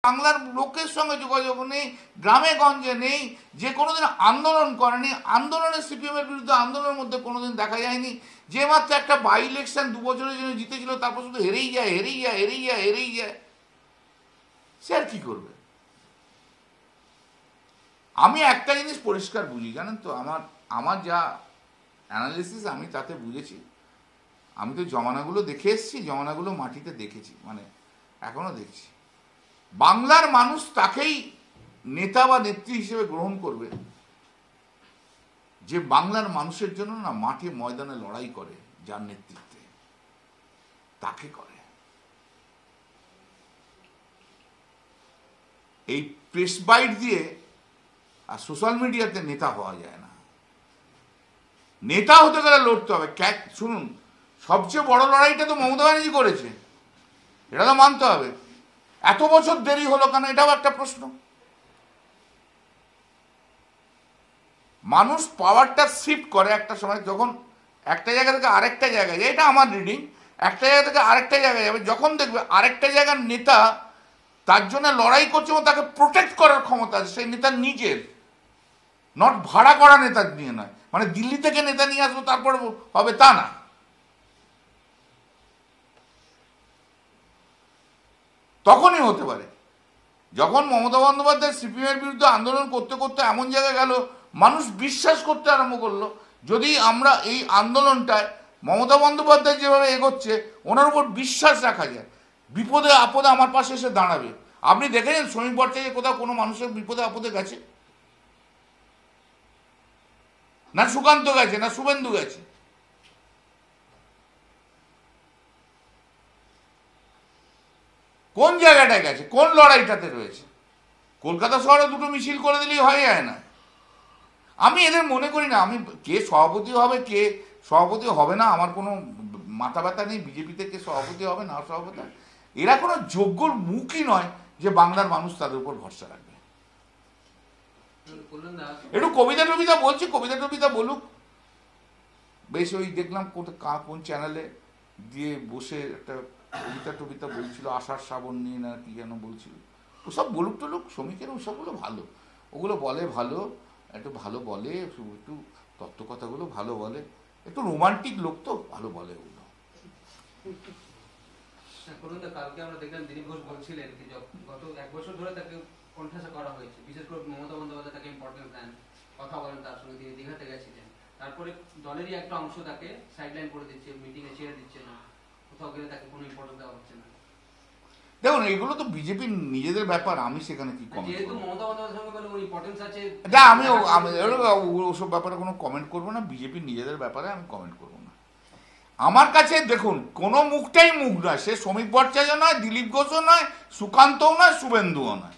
বাংলার লোকের সঙ্গে যোগাযোগ নেই, গ্রামে গঞ্জে নেই, যে কোনোদিন আন্দোলন করেনি। আন্দোলনের সিপিএমের বিরুদ্ধে আন্দোলনের মধ্যে কোনোদিন দেখা যায়নি। যে মাত্র একটা বাই ইলেকশন 2 বছরের জন্য জিতেছিল, তারপর শুধু হেরেই যায় হেরেই যায় হেরেই যায় হেরেই যায়। সে আর কি করবে? আমি একটা জিনিস পরিষ্কার বুঝি, জানেন তো, আমার যা অ্যানালিসিস আমি তাতে বুঝেছি। আমি তো জমানাগুলো দেখে এসেছি, জমানাগুলো মাটিতে দেখেছি, মানে এখনো দেখছি। বাংলার মানুষ তাকেই নেতা বা নেত্রী হিসেবে গ্রহণ করবে যে বাংলার মানুষের জন্য না মাঠে ময়দানে লড়াই করে, যার নেতৃত্বে তাকে করে। এই প্রেস বাইট দিয়ে আর সোশ্যাল মিডিয়াতে নেতা হওয়া যায় না। নেতা হতে গেলে লড়তে হবে। শুনুন, সবচেয়ে বড় লড়াইটা তো মমতা ব্যানার্জি করেছে, এটা তো মানতে হবে। এত বছর দেরি হলো কেন, এটাও একটা প্রশ্ন। মানুষ পাওয়ারটা শিফট করে একটা সময়, যখন একটা জায়গা থেকে আরেকটা জায়গায় যায়, এটা আমার রিডিং, একটা জায়গা থেকে আরেকটা জায়গায় যাবে, যখন দেখবে আরেকটা জায়গার নেতা তার জন্য লড়াই করছে এবং তাকে প্রোটেক্ট করার ক্ষমতা আছে সেই নেতার নিজের, নট ভাড়া করা নেতা নিয়ে নয়, মানে দিল্লি থেকে নেতা নিয়ে আসবো তারপর হবে তা না। তখনই হতে পারে যখন মমতা বন্দ্যোপাধ্যায় সিপিএমের বিরুদ্ধে আন্দোলন করতে করতে এমন জায়গায় গেল, মানুষ বিশ্বাস করতে আরম্ভ করলো যদি আমরা এই আন্দোলনটায় মমতা বন্দ্যোপাধ্যায় যেভাবে এগোচ্ছে ওনার উপর বিশ্বাস রাখা যায়, বিপদে আপদে আমার পাশে এসে দাঁড়াবে। আপনি দেখেছেন শ্রমিক ভট্টাচার্য কোথাও কোনো মানুষের বিপদে আপদে গেছে? না সুকান্ত গেছে, না শুভেন্দু গেছে। কোন জায়গাটায় গেছে? কোন লড়াইটাতে রয়েছে? কলকাতা শহরে দুটো মিছিল করে দিলেই হয়ে যায় না? আমি এদের মনে করি না, আমি কে সভাপতি হবে কে সভাপতি হবে না আমার কোনো মাথা ব্যথা নেই। বিজেপিতে কে সভাপতি হবে না সভাপতি, এরা কোনো যোগ্য মুখই নয় যে বাংলার মানুষ তাদের উপর ভরসা রাখবে। একটু কবিতা টবিতা বলছি, কবিতা টবিতা বলুক। বেশ, ওই দেখলাম কোন চ্যানেলে দিয়ে বসে একটা কবিতা টবিতা বলছিল, আষাঢ় শ্রাবণ নিয়ে না কি যেন বলছিল। ওসব বলুক টলুক, শ্রমিকের ওসবগুলো ভালো, ওগুলো বলে ভালো, একটু ভালো বলে, একটু তত্ত্বকথাগুলো ভালো বলে, একটু রোমান্টিক লোক তো ভালো বলে ওগুলো। কালকে আমরা দেখলাম দিলীপ ঘোষ বলছিলেন যে গত 1 বছর ধরে তাকে কণ্ঠাসা করা হয়েছে, বিশেষ করে মমতা বন্দ্যোপাধ্যায় তাকে ইম্পর্টেন্স দেন, কথা বলেন তার সঙ্গে, তিনি দীঘাতে গেছিলেন, তারপরে দলেরই একটা অংশ তাকে সাইডলাইন করে দিচ্ছে, মিটিংয়ে ছেড়ে দিচ্ছে না, কোথাও গেলে তাকে কোনো ইম্পর্টেন্স দেওয়া হচ্ছে না। দেখুন, এগুলো তো বিজেপির নিজেদের ব্যাপার, আমি সেখানে কি কমেন্ট যেহেতু মমতা বন্দ্যোপাধ্যায়ের সঙ্গে কোনো ইম্পর্টেন্স আছে, আমি ওসব ব্যাপারে কোনো কমেন্ট করবো না। বিজেপির নিজেদের ব্যাপারে আমি কমেন্ট করবো না। আমার কাছে দেখুন, কোনো মুখটাই মুখ নয়, সে শ্রমিক ভট্টাচার্য নয়, দিলীপ ঘোষও নয়, সুকান্তও নয়, শুভেন্দুও নয়।